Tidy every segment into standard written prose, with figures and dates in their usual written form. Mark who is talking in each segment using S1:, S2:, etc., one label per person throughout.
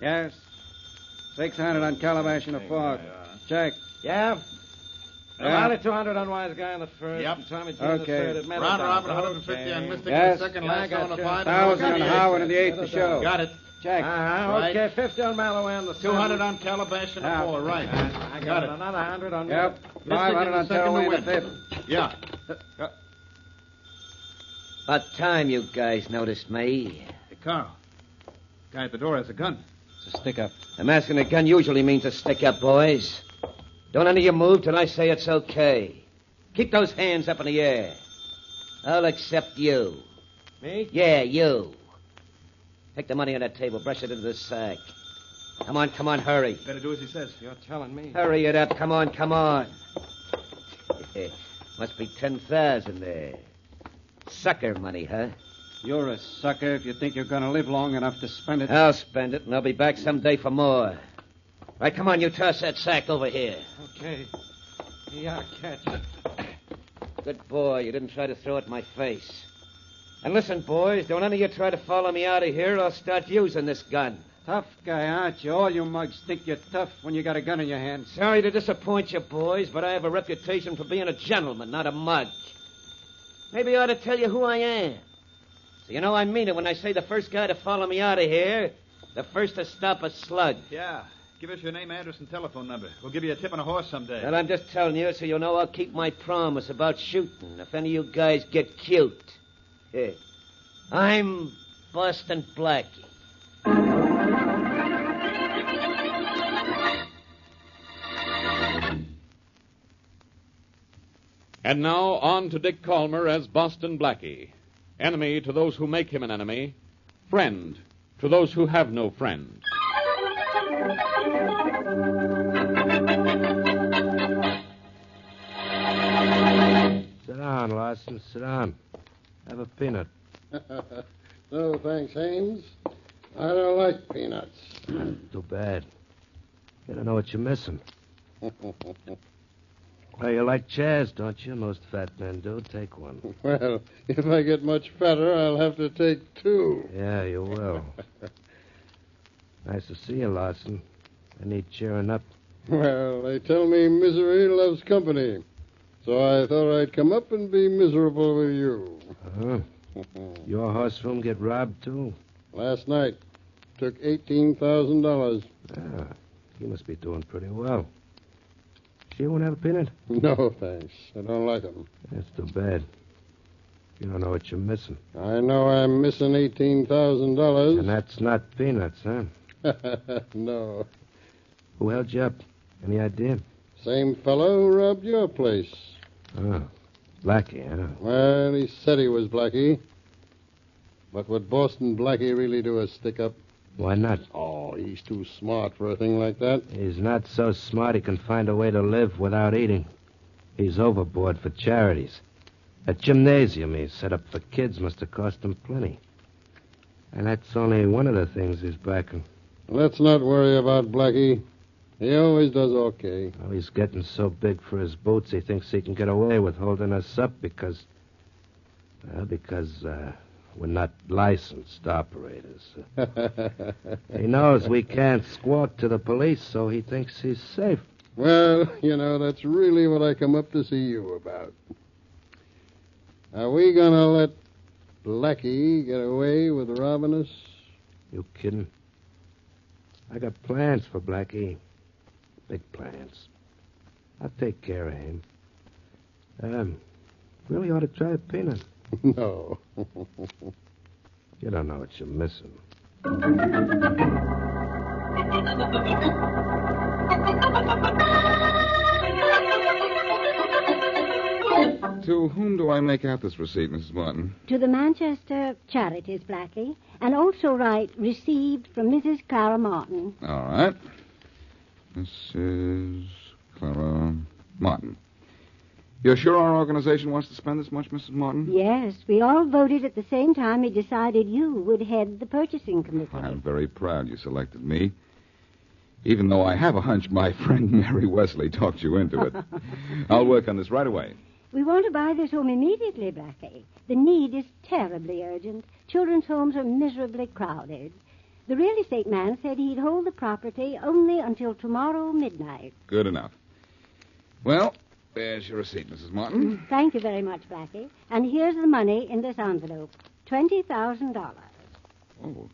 S1: Yes. 600 on Calabash and a fourth. Check.
S2: Yeah? About it, 200 on Wise Guy in the first.
S3: Yep.
S2: And Tommy G
S1: Okay.
S2: in the third. At
S3: Round
S2: Meadowdown.
S3: robin, 150 on Mystic
S1: Yes.
S3: in the second,
S2: Yeah, I
S3: last
S2: got
S3: on the
S2: you.
S3: 5.
S1: 1,000 on Howard and the eighth to show.
S3: Got it.
S1: Check.
S3: Right.
S2: Okay, 50 on Mallow and the
S3: 200 on Calabash and a
S1: Yeah.
S3: 4, right.
S2: I got it. Another 100 on
S1: Yep.
S3: Mystic
S1: 500
S3: in the
S1: on
S3: second to
S1: Tearaway and the
S3: win.
S1: fifth.
S3: Yeah.
S4: About time you guys noticed me.
S3: Hey, Carl. Guy at the door has a gun.
S1: It's a stick-up.
S4: A mask and a gun usually means a stick-up, boys. Don't any of you move till I say it's okay. Keep those hands up in the air. All except you.
S2: Me?
S4: Yeah, you. Take the money on that table. Brush it into the sack. Come on, hurry.
S3: Better do as he says.
S2: You're telling me.
S4: Hurry it up. Come on. Must be 10,000 there. Sucker money, huh?
S1: You're a sucker if you think you're going to live long enough to spend it.
S4: I'll spend it, and I'll be back someday for more. Right, come on, you toss that sack over here.
S2: Okay. Yeah, catch it.
S4: Good boy. You didn't try to throw it in my face. And listen, boys, don't any of you try to follow me out of here, or I'll start using this gun.
S1: Tough guy, aren't you? All you mugs think you're tough when you got a gun in your hand.
S4: Sorry to disappoint you, boys, but I have a reputation for being a gentleman, not a mug. Maybe I ought to tell you who I am. So you know I mean it when I say the first guy to follow me out of here, the first to stop a slug.
S3: Yeah. Give us your name, address, and telephone number. We'll give you a tip on a horse someday.
S4: Well, I'm just telling you so you'll know I'll keep my promise about shooting if any of you guys get cute. Here. I'm Boston Blackie.
S5: And now on to Dick Calmer as Boston Blackie. Enemy to those who make him an enemy. Friend to those who have no friend.
S2: Sit down, Larson. Sit down. Have a peanut.
S6: No, thanks, Haynes. I don't like peanuts.
S2: Too bad. You don't know what you're missing. Well, you like chairs, don't you? Most fat men do. Take one.
S6: Well, if I get much fatter, I'll have to take 2.
S2: Yeah, you will. Nice to see you, Larson. I need cheering up.
S6: Well, they tell me misery loves company. So I thought I'd come up and be miserable with you.
S2: Uh-huh. Your horse room get robbed, too?
S6: Last night. Took $18,000.
S2: Ah, you must be doing pretty well. You won't have a peanut?
S6: No, thanks. I don't like them.
S2: That's too bad. You don't know what you're missing.
S6: I know I'm missing $18,000.
S2: And that's not peanuts, huh?
S6: No.
S2: Who held you up? Any idea?
S6: Same fellow who robbed your place.
S2: Oh, Blackie, huh?
S6: Well, he said he was Blackie. But would Boston Blackie really do a stick-up?
S2: Why not?
S6: Oh, he's too smart for a thing like that.
S2: He's not so smart he can find a way to live without eating. He's overboard for charities. That gymnasium he set up for kids must have cost him plenty. And that's only one of the things he's backing.
S6: Let's not worry about Blackie. He always does okay.
S2: Well, he's getting so big for his boots he thinks he can get away with holding us up because we're not licensed operators. He knows we can't squawk to the police, so he thinks he's safe.
S6: Well, that's really what I come up to see you about. Are we going to let Blackie get away with robbing us?
S2: You kidding? I got plans for Blackie. Big plans. I'll take care of him. Really ought to try a peanut.
S6: No.
S2: You don't know what you're missing.
S7: To whom do I make out this receipt, Mrs. Martin?
S8: To the Manchester Charities, Blackie. And also write, received from Mrs. Clara Martin.
S7: All right. This is Clara Martin. You're sure our organization wants to spend this much, Mrs. Martin?
S8: Yes, we all voted at the same time we decided you would head the purchasing committee.
S7: I'm very proud you selected me. Even though I have a hunch my friend Mary Wesley talked you into it. I'll work on this right away.
S8: We want to buy this home immediately, Blackie. The need is terribly urgent. Children's homes are miserably crowded. The real estate man said he'd hold the property only until tomorrow midnight.
S7: Good enough. Well, there's your receipt, Mrs. Martin.
S8: Thank you very much, Blackie. And here's the money in this envelope. $20,000.
S7: Oh,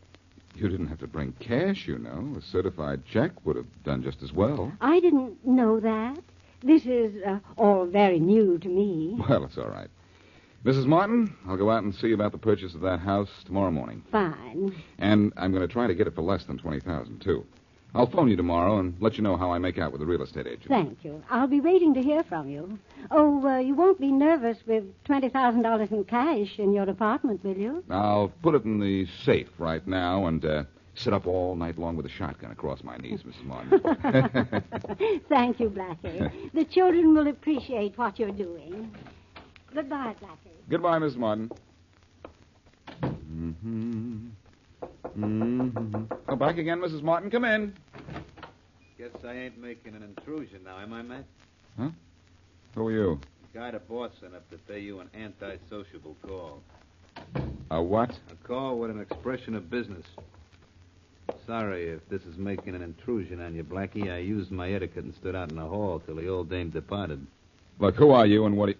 S7: you didn't have to bring cash, you know. A certified check would have done just as well.
S8: I didn't know that. This is all very new to me.
S7: Well, it's all right. Mrs. Martin, I'll go out and see about the purchase of that house tomorrow morning.
S8: Fine.
S7: And I'm going to try to get it for less than $20,000, too. I'll phone you tomorrow and let you know how I make out with the real estate agent.
S8: Thank you. I'll be waiting to hear from you. Oh, you won't be nervous with $20,000 in cash in your apartment, will you?
S7: I'll put it in the safe right now and sit up all night long with a shotgun across my knees, Mrs. Martin.
S8: Thank you, Blackie. The children will appreciate what you're doing. Goodbye, Blackie.
S7: Goodbye, Mrs. Martin. Mm-hmm. Mm-hmm. Oh, back again, Mrs. Martin. Come in.
S3: Guess I ain't making an intrusion now, am I, Matt?
S7: Huh? Who are you?
S3: The guy the boss sent up to pay you an anti-sociable call.
S7: A what?
S3: A call with an expression of business. Sorry if this is making an intrusion on you, Blackie. I used my etiquette and stood out in the hall till the old dame departed.
S7: Look, who are you and what do you...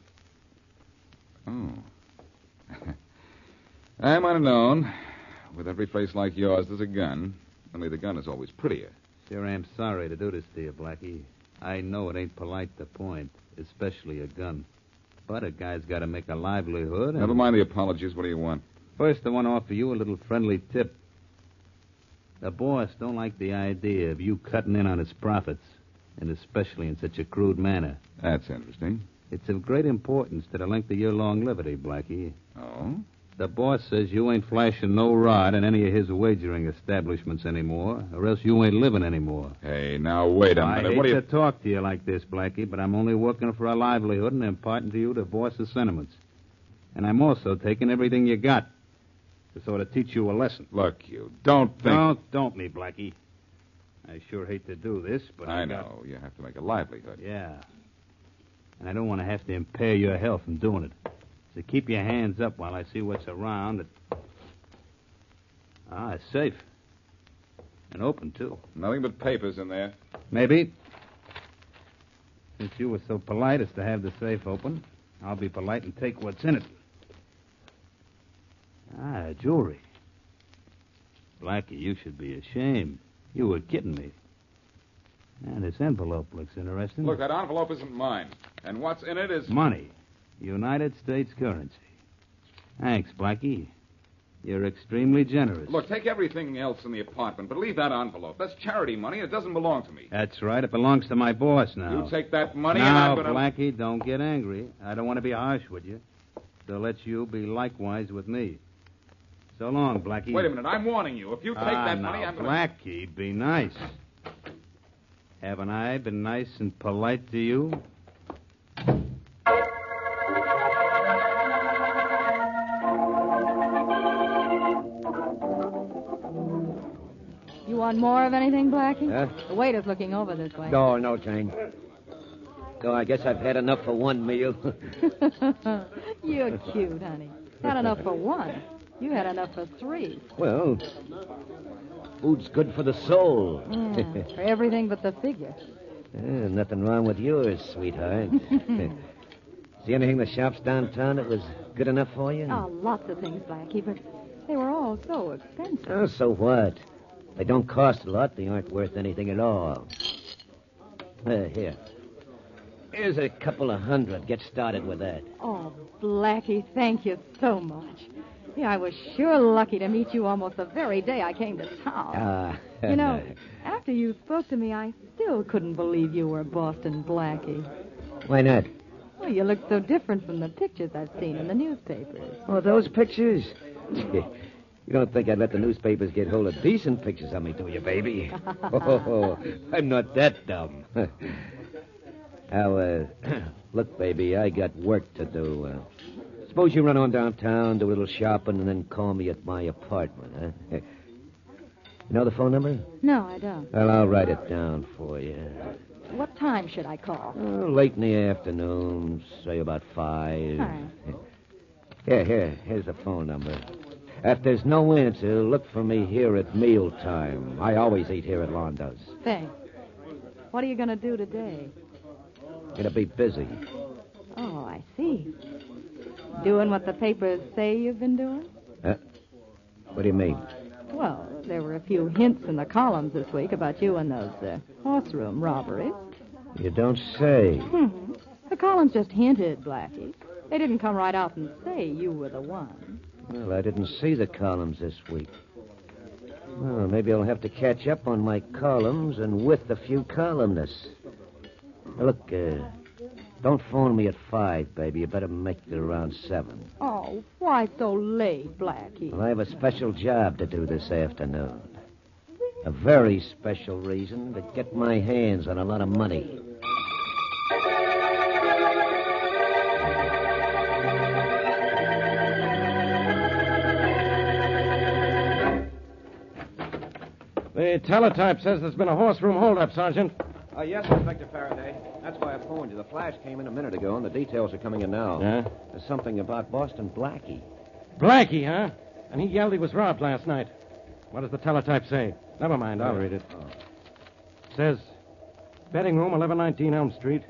S7: Oh. I might have known. With every face like yours, there's a gun. Only the gun is always prettier.
S3: Sure am sorry to do this to you, Blackie. I know it ain't polite to point, especially a gun. But a guy's got to make a livelihood. And...
S7: Never mind the apologies. What do you want?
S3: First, I want to offer you a little friendly tip. The boss don't like the idea of you cutting in on his profits, and especially in such a crude manner.
S7: That's interesting.
S3: It's of great importance to the length of your longevity, Blackie.
S7: Oh?
S3: The boss says you ain't flashing no rod in any of his wagering establishments anymore, or else you ain't living anymore.
S7: Hey, now, wait a minute.
S3: I
S7: What do
S3: hate
S7: you...
S3: to talk to you like this, Blackie, but I'm only working for a livelihood and imparting to you the boss's sentiments. And I'm also taking everything you got to sort of teach you a lesson.
S7: Look, you don't think...
S3: Don't me, Blackie. I sure hate to do this, but
S7: I know. You have to make a livelihood.
S3: Yeah. And I don't want to have to impair your health in doing it. So keep your hands up while I see what's around. It's safe. And open, too.
S7: Nothing but papers in there.
S3: Maybe. Since you were so polite as to have the safe open, I'll be polite and take what's in it. Jewelry. Blackie, you should be ashamed. You were kidding me. And this envelope looks interesting.
S7: Look, that envelope isn't mine. And what's in it is...
S3: Money. United States currency. Thanks, Blackie. You're extremely generous.
S7: Look, take everything else in the apartment, but leave that envelope. That's charity money. It doesn't belong to me.
S3: That's right. It belongs to my boss now.
S7: You take that money and
S3: now,
S7: I'm going to...
S3: Blackie, don't get angry. I don't want to be harsh with you. So let you be likewise with me. So long, Blackie.
S7: Wait a minute. I'm warning you. If you take that
S3: now,
S7: money, I'm going to...
S3: Blackie, be nice. Haven't I been nice and polite to you?
S9: You want more of anything, Blackie?
S2: Huh?
S9: The waiter's looking over this way.
S2: No, Jane. So I guess I've had enough for one meal.
S9: You're cute, honey. Had enough for one. You had enough for three.
S2: Well, food's good for the soul.
S9: Yeah, for everything but the figure.
S2: Nothing wrong with yours, sweetheart. See anything in the shops downtown that was good enough for you?
S9: Oh, lots of things, Blackie, but they were all so expensive.
S2: Oh, so what? They don't cost a lot. They aren't worth anything at all. Here. Here's a couple of $100. Get started with that.
S9: Oh, Blackie, thank you so much. Yeah, I was sure lucky to meet you almost the very day I came to town. You know, after you spoke to me, I still couldn't believe you were Boston Blackie.
S2: Why not?
S9: Well, you look so different from the pictures I've seen in the newspapers.
S2: Oh, those pictures? You don't think I'd let the newspapers get hold of decent pictures of me, do you, baby? I'm not that dumb. Now, look, baby, I got work to do. Suppose you run on downtown, do a little shopping, and then call me at my apartment, huh? You know the phone number?
S9: No, I don't.
S2: Well, I'll write it down for you.
S9: What time should I call?
S2: Late in the afternoon, say about 5.
S9: All right.
S2: Here's the phone number. If there's no answer, look for me here at mealtime. I always eat here at Londo's.
S9: Thanks. What are you going to do today?
S2: Gonna be busy.
S9: Oh, I see. Doing what the papers say you've been doing?
S2: What do you mean?
S9: Well, there were a few hints in the columns this week about you and those horseroom robberies.
S2: You don't say.
S9: Mm-hmm. The columns just hinted, Blackie. They didn't come right out and say you were the one.
S2: Well, I didn't see the columns this week. Well, maybe I'll have to catch up on my columns and with a few columnists. Look, don't phone me at 5, baby. You better make it around 7.
S9: Oh, why so late, Blackie?
S2: Well, I have a special job to do this afternoon. A very special reason to get my hands on a lot of money.
S1: The teletype says there's been a horseroom holdup, Sergeant.
S10: Yes, Inspector Farraday. That's why I phoned you. The flash came in a minute ago, and the details are coming in now.
S1: Yeah?
S10: There's something about Boston Blackie.
S1: Blackie, huh? And he yelled he was robbed last night. What does the teletype say? Never mind, I'll read it. It says, betting room, 1119 Elm Street.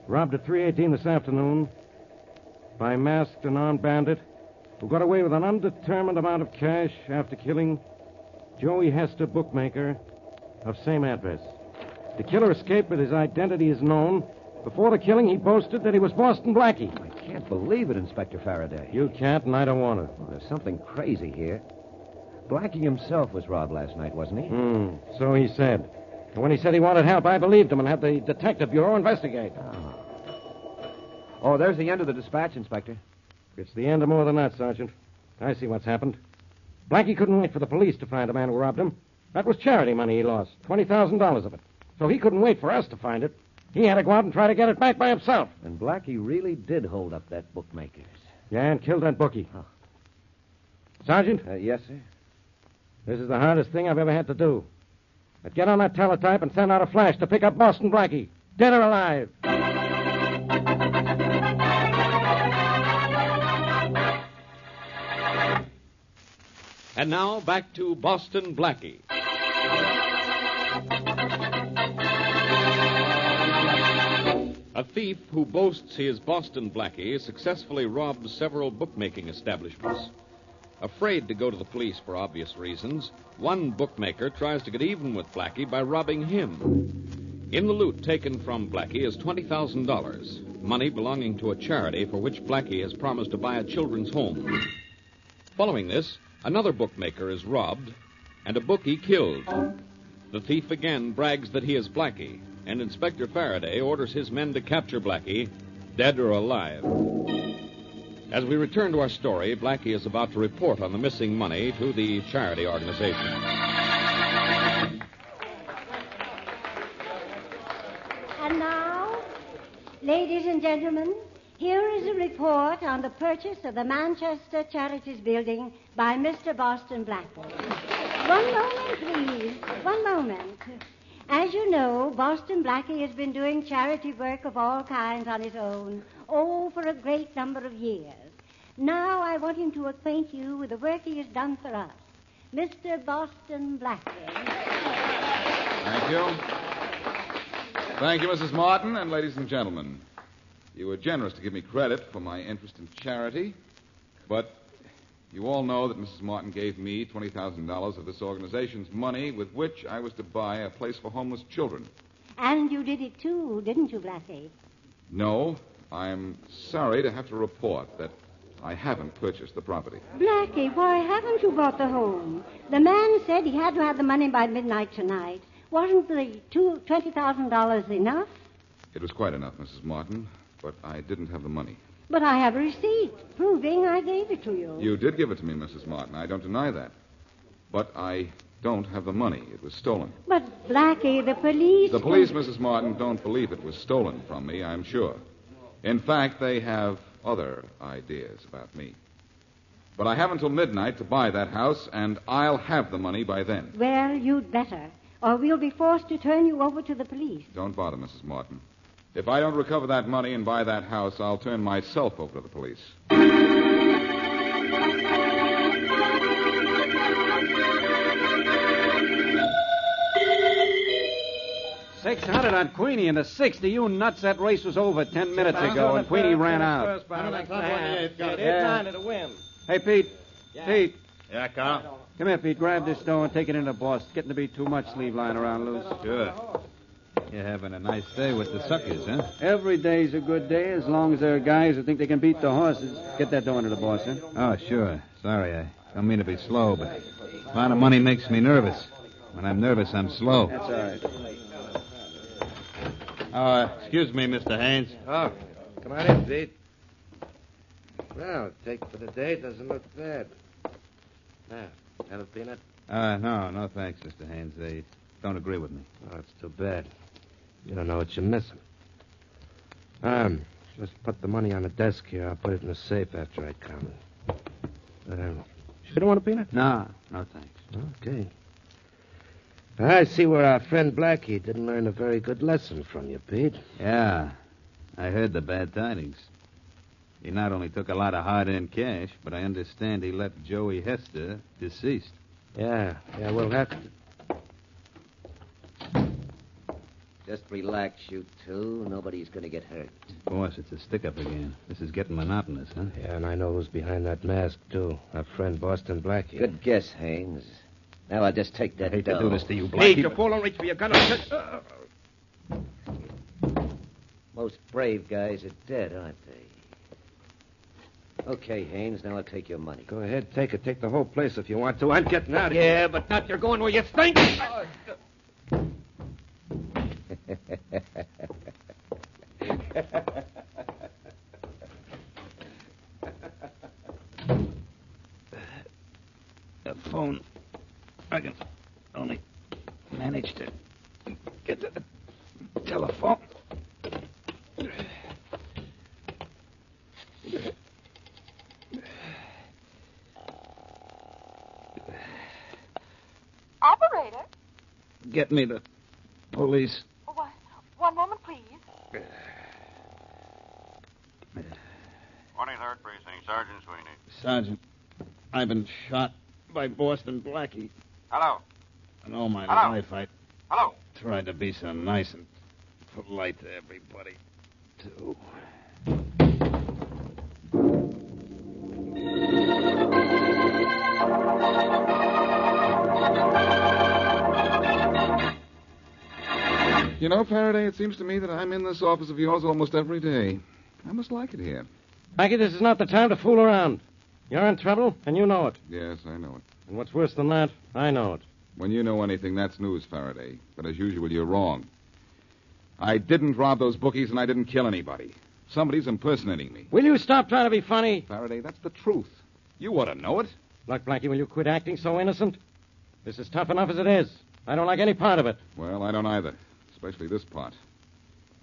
S1: Robbed at 3:18 this afternoon by masked and armed bandit who got away with an undetermined amount of cash after killing Joey Hester, bookmaker, of same address. The killer escaped, but his identity is known. Before the killing, he boasted that he was Boston Blackie.
S10: I can't believe it, Inspector Farraday.
S1: You can't, and I don't want to.
S10: Well, there's something crazy here. Blackie himself was robbed last night, wasn't he?
S1: So he said. And when he said he wanted help, I believed him and had the Detective Bureau investigate.
S10: Oh, there's the end of the dispatch, Inspector.
S1: It's the end of more than that, Sergeant. I see what's happened. Blackie couldn't wait for the police to find the man who robbed him. That was charity money he lost, $20,000 of it. So he couldn't wait for us to find it. He had to go out and try to get it back by himself.
S10: And Blackie really did hold up that bookmakers.
S1: Yeah, and killed that bookie.
S10: Oh.
S1: Sergeant?
S10: Yes, sir?
S1: This is the hardest thing I've ever had to do. But get on that teletype and send out a flash to pick up Boston Blackie, dead or alive.
S5: And now, back to Boston Blackie. A thief who boasts he is Boston Blackie successfully robbed several bookmaking establishments. Afraid to go to the police for obvious reasons, one bookmaker tries to get even with Blackie by robbing him. In the loot taken from Blackie is $20,000, money belonging to a charity for which Blackie has promised to buy a children's home. Following this, another bookmaker is robbed and a bookie killed. The thief again brags that he is Blackie, and Inspector Farraday orders his men to capture Blackie, dead or alive. As we return to our story, Blackie is about to report on the missing money to the charity organization.
S8: And now, ladies and gentlemen, here is a report on the purchase of the Manchester Charities Building by Mr. Boston Blackie. One moment, please. One moment. As you know, Boston Blackie has been doing charity work of all kinds on his own, for a great number of years. Now I want him to acquaint you with the work he has done for us. Mr. Boston Blackie.
S7: Thank you. Thank you, Mrs. Martin, and ladies and gentlemen. You were generous to give me credit for my interest in charity, but you all know that Mrs. Martin gave me $20,000 of this organization's money with which I was to buy a place for homeless children.
S8: And you did it, too, didn't you, Blackie?
S7: No, I'm sorry to have to report that I haven't purchased the property.
S8: Blackie, why haven't you bought the home? The man said he had to have the money by midnight tonight. Wasn't the $20,000 enough?
S7: It was quite enough, Mrs. Martin, but I didn't have the money.
S8: But I have a receipt proving I gave it to you.
S7: You did give it to me, Mrs. Martin. I don't deny that. But I don't have the money. It was stolen.
S8: But, Blackie, the police...
S7: The police, Mrs. Martin, don't believe it was stolen from me, I'm sure. In fact, they have other ideas about me. But I have until midnight to buy that house, and I'll have the money by then.
S8: Well, you'd better, or we'll be forced to turn you over to the police.
S7: Don't bother, Mrs. Martin. If I don't recover that money and buy that house, I'll turn myself over to the police.
S3: 600 on Queenie in the 60. You nuts, that race was over 10 minutes ago, and Queenie ran out.
S1: To win.
S3: Hey, Pete.
S1: Yeah.
S3: Pete.
S10: Yeah, Carl?
S3: Come here, Pete. Grab this dough and take it into Boston. It's getting to be too much sleeve lying around loose.
S10: Sure. You're having a nice day with the suckers, huh?
S3: Every day's a good day as long as there are guys who think they can beat the horses. Get that dough into the boss, huh?
S10: Oh, sure. Sorry, I don't mean to be slow, but a lot of money makes me nervous. When I'm nervous, I'm slow.
S3: That's all right.
S10: Excuse me, Mr. Haynes.
S2: Oh, come on in, Pete. Well, take for the day doesn't look bad. Now, have a peanut?
S10: No, thanks, Mr. Haynes. They don't agree with me.
S2: Oh, it's too bad. You don't know what you're missing. Just put the money on the desk here. I'll put it in the safe after I come. You don't want a peanut?
S10: No, thanks.
S2: Okay. I see where our friend Blackie didn't learn a very good lesson from you, Pete.
S10: Yeah, I heard the bad tidings. He not only took a lot of hard-earned cash, but I understand he left Joey Hester deceased.
S2: Yeah, we'll have to...
S4: Just relax, you two. Nobody's going to get hurt.
S10: Boss, it's a stick-up again. This is getting monotonous, huh?
S2: Yeah, and I know who's behind that mask, too. Our friend Boston Blackie.
S4: Good guess, Haynes. Now I'll just take that
S10: I hate to
S4: dough.
S10: do this to you, Blackie.
S1: Hey, you fool, don't reach for your gun.
S4: Most brave guys are dead, aren't they? Okay, Haynes, now I'll take your money.
S2: Go ahead, take it. Take the whole place if you want to. I'm getting out of here.
S1: Yeah, but not you're going where you think.
S10: The phone. I can only manage to get to the telephone.
S11: Operator?
S10: Get me the police.
S11: One moment, please.
S12: 23rd Precinct, Sergeant Sweeney.
S10: Sergeant, I've been shot by Boston Blackie.
S12: Hello.
S10: And all my
S12: Hello?
S10: life I
S12: Hello.
S10: tried to be so nice and polite to everybody, too.
S7: You know, Faraday, it seems to me that I'm in this office of yours almost every day. I must like it here.
S1: Blackie, this is not the time to fool around. You're in trouble, and you know it.
S7: Yes, I know it.
S1: And what's worse than that, I know it.
S7: When you know anything, that's news, Faraday. But as usual, you're wrong. I didn't rob those bookies, and I didn't kill anybody. Somebody's impersonating me.
S1: Will you stop trying to be funny?
S7: Faraday, that's the truth. You ought to know it.
S1: Look, Blackie, will you quit acting so innocent? This is tough enough as it is. I don't like any part of it.
S7: Well, I don't either, especially this part.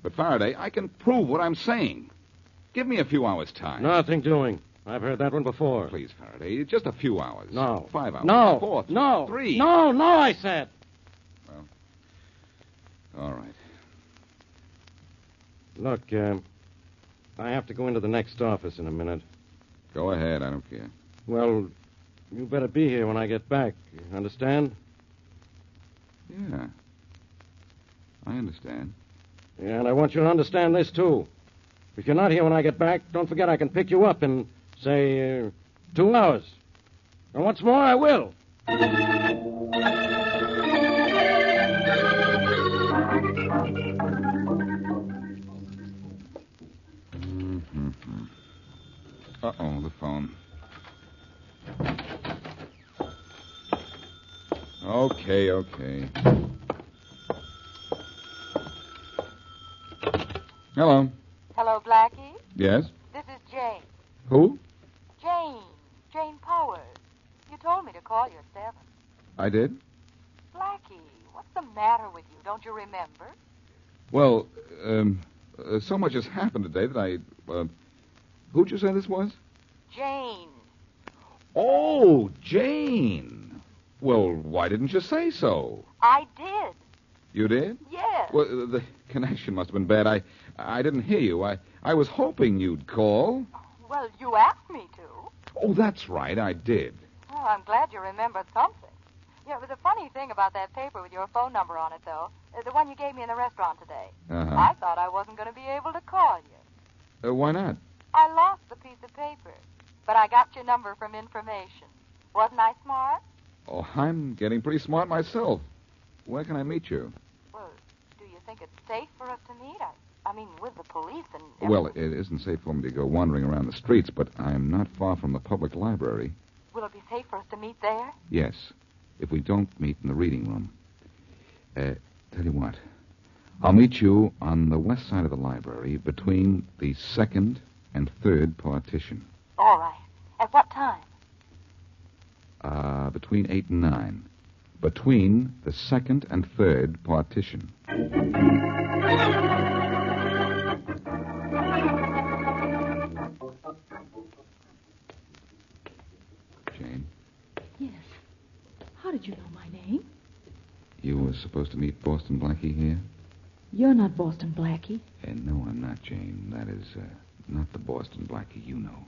S7: But, Faraday, I can prove what I'm saying. Give me a few hours' time.
S1: Nothing doing. I've heard that one before.
S7: Please, Faraday, just a few hours.
S1: No.
S7: 5 hours.
S1: No.
S7: 4,
S1: No.
S7: 3.
S1: No, I said.
S7: Well, all right.
S1: Look, I have to go into the next office in a minute.
S7: Go ahead, I don't care.
S1: Well, you better be here when I get back. Understand?
S7: Yeah. I understand.
S1: Yeah, and I want you to understand this, too. If you're not here when I get back, don't forget I can pick you up in, say, 2 hours. And what's more, I will.
S7: Uh-oh, the phone. Okay. Hello.
S11: Hello, Blackie.
S7: Yes?
S11: This is Jane.
S7: Who?
S11: Jane Powers. You told me to call you at 7.
S7: I did?
S11: Blackie, what's the matter with you? Don't you remember?
S7: Well, so much has happened today that who'd you say this was?
S11: Jane.
S7: Oh, Jane. Well, why didn't you say so?
S11: I did.
S7: You did?
S11: Yes.
S7: Well, the connection must have been bad. I didn't hear you. I was hoping you'd call.
S11: Well, you asked me to.
S7: Oh, that's right, I did.
S11: Oh, I'm glad you remembered something. Yeah, it was a funny thing about that paper with your phone number on it, though. The one you gave me in the restaurant today.
S7: Uh-huh.
S11: I thought I wasn't going to be able to call you.
S7: Why not?
S11: I lost the piece of paper, but I got your number from information. Wasn't I smart?
S7: Oh, I'm getting pretty smart myself. Where can I meet you?
S11: Well, do you think it's safe for us to meet? I mean, with the police and...
S7: Well, it isn't safe for me to go wandering around the streets, but I'm not far from the public library.
S11: Will it be safe for us to meet there?
S7: Yes, if we don't meet in the reading room. Tell you what, I'll meet you on the west side of the library between the second and third partition.
S11: All right. At what time?
S7: Between 8 and 9. Between the second and third partition. Jane?
S9: Yes. How did you know my name?
S7: You were supposed to meet Boston Blackie here?
S9: You're not Boston Blackie.
S7: No, I'm not, Jane. That is not the Boston Blackie you know.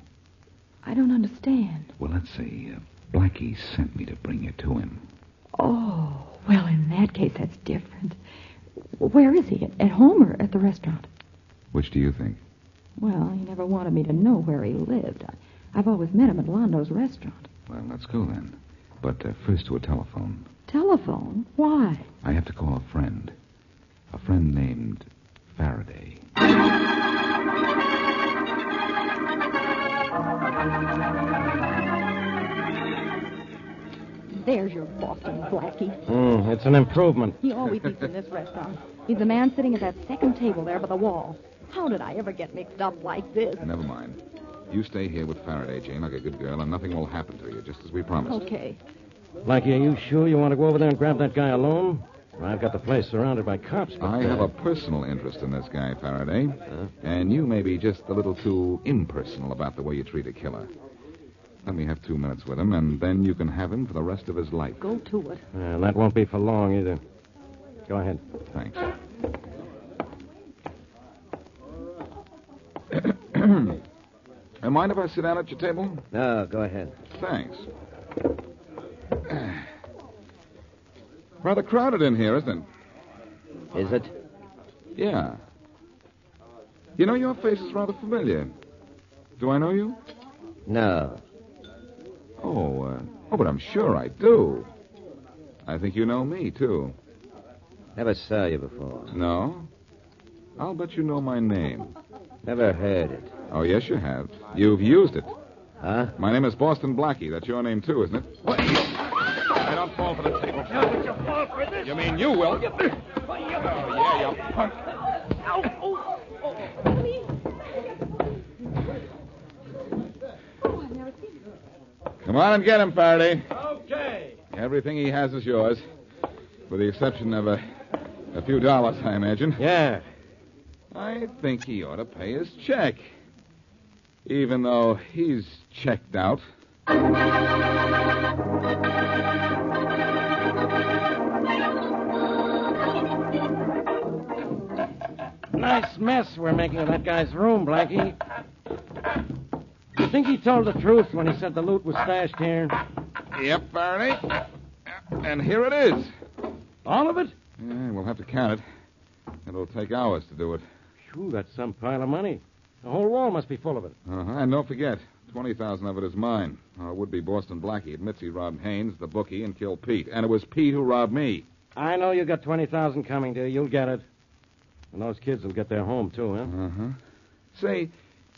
S9: I don't understand.
S7: Well, let's say Blackie sent me to bring you to him.
S9: Oh, well, in that case, that's different. Where is he? At home or at the restaurant?
S7: Which do you think?
S9: Well, he never wanted me to know where he lived. I've always met him at Londo's restaurant.
S7: Well, let's go then. But first to a telephone.
S9: Telephone? Why?
S7: I have to call a friend. A friend named Farraday.
S9: There's your Boston Blackie.
S1: It's an improvement.
S9: He always eats in this restaurant. He's the man sitting at that second table there by the wall. How did I ever get mixed up like this?
S7: Never mind. You stay here with Farraday, Jane, like a good girl, and nothing will happen to you, just as we promised.
S9: Okay.
S1: Blackie, are you sure you want to go over there and grab that guy alone? I've got the place surrounded by cops. But,
S7: I have a personal interest in this guy, Farraday. And you may be just a little too impersonal about the way you treat a killer. Let me have 2 minutes with him, and then you can have him for the rest of his life.
S9: Go to it.
S1: That won't be for long, either. Go ahead.
S7: Thanks. Mind if I sit down at your table?
S4: No, go ahead.
S7: Thanks. Rather crowded in here, isn't it?
S4: Is it?
S7: Yeah. You know, your face is rather familiar. Do I know you?
S4: No.
S7: Oh, but I'm sure I do. I think you know me, too.
S4: Never saw you before.
S7: No? I'll bet you know my name.
S4: Never heard it.
S7: Oh, yes, you have. You've used it.
S4: Huh?
S7: My name is Boston Blackie. That's your name, too, isn't it?
S5: What? I don't fall for the table.
S11: No, but you fall for this.
S5: You mean you will? Oh, yeah, you punk.
S7: Come on and get him, Faraday.
S1: Okay.
S7: Everything he has is yours, with the exception of a few dollars, I imagine.
S1: Yeah.
S7: I think he ought to pay his check, even though he's checked out.
S1: Nice mess we're making of that guy's room, Blackie. You think he told the truth when he said the loot was stashed here?
S7: Yep, Faraday. And here it is.
S1: All of it?
S7: Yeah, we'll have to count it. It'll take hours to do it.
S1: Phew, that's some pile of money. The whole wall must be full of it.
S7: And don't forget, 20,000 of it is mine. Our would-be Boston Blackie admits he robbed Haynes, the bookie, and killed Pete. And it was Pete who robbed me.
S1: I know you got 20,000 coming to you. You'll get it. And those kids will get their home, too, huh?
S7: Say,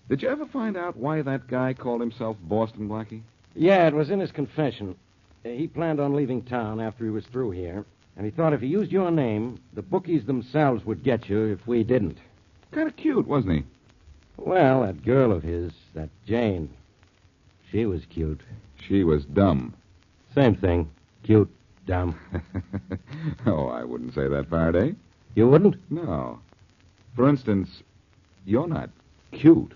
S7: did you ever find out why that guy called himself Boston Blackie?
S1: Yeah, it was in his confession. He planned on leaving town after he was through here. And he thought if he used your name, the bookies themselves would get you if we didn't.
S7: Kind of cute, wasn't he?
S1: Well, that girl of his, that Jane, she was cute.
S7: She was dumb.
S1: Same thing. Cute, dumb.
S7: Oh, I wouldn't say that, Faraday.
S1: You wouldn't?
S7: No. For instance, you're not cute.